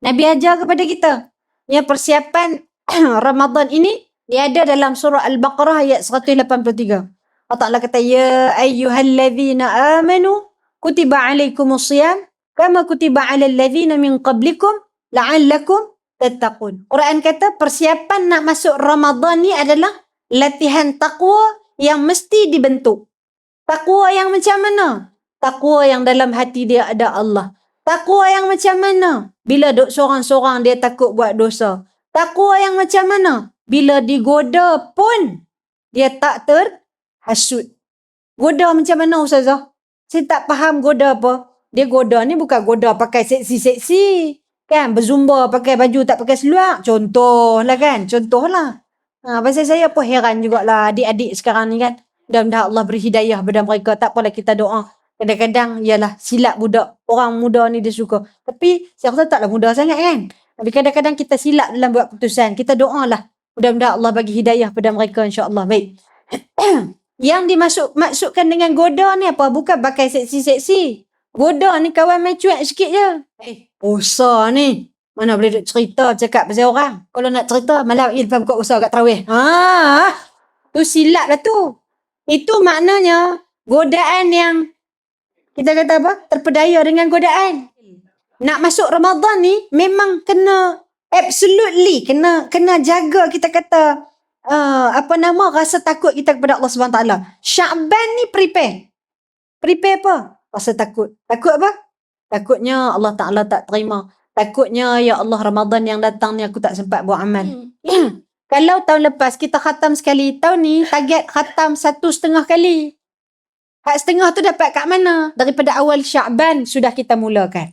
Nabi ajar kepada kita. Ya, persiapan Ramadan ini dia ada dalam surah Al-Baqarah ayat 183. Allah Ta'ala kata, ya ayyuhallazina amanu kutiba alaikumusiyam kama kutiba alal ladzina min qablikum la'allakum tattaqun. Quran kata persiapan nak masuk Ramadan ni adalah latihan takwa yang mesti dibentuk. Takwa yang macam mana? Takwa yang dalam hati dia ada Allah. Takwa yang macam mana? Bila duduk sorang-sorang dia takut buat dosa. Takwa yang macam mana? Bila digoda pun dia tak terhasut. Goda macam mana Ustazah? Saya tak faham goda apa. Dia goda ni bukan goda pakai seksi-seksi. Kan? Berzumba pakai baju tak pakai seluar. Contoh lah kan? Contoh lah. Pasal saya pun heran jugalah adik-adik sekarang ni kan. Mudah-mudahan Allah beri hidayah kepada mereka. Tak apalah kita doa. Kadang-kadang ialah silap budak. Orang muda ni dia suka. Tapi saya rasa taklah muda sangat kan. Tapi kadang-kadang kita silap dalam buat keputusan. Kita doalah. Mudah-mudahan Allah bagi hidayah pada mereka insya-Allah. Baik. Yang dimaksudkan dengan goda ni apa? Bukan pakai seksi-seksi. Goda ni kawan main cuek sikit je. Puasa ni. Mana boleh duk cerita cakap pasal orang. Kalau nak cerita malam lepas buka usaha kat tarawih. Tu silap lah tu. Itu maknanya godaan yang kita kata apa? Terpedaya dengan godaan. Nak masuk Ramadan ni memang kena absolutely kena jaga kita kata rasa takut kita kepada Allah Subhanahu Taala. Sya'ban ni prepare. Prepare apa? Rasa takut. Takut apa? Takutnya Allah Taala tak terima. Takutnya ya Allah Ramadan yang datang ni aku tak sempat buat amal. Kalau tahun lepas kita khatam sekali, tahun ni target khatam 1.5 kali. Hak setengah tu dapat kat mana? Daripada awal Sya'ban sudah kita mulakan.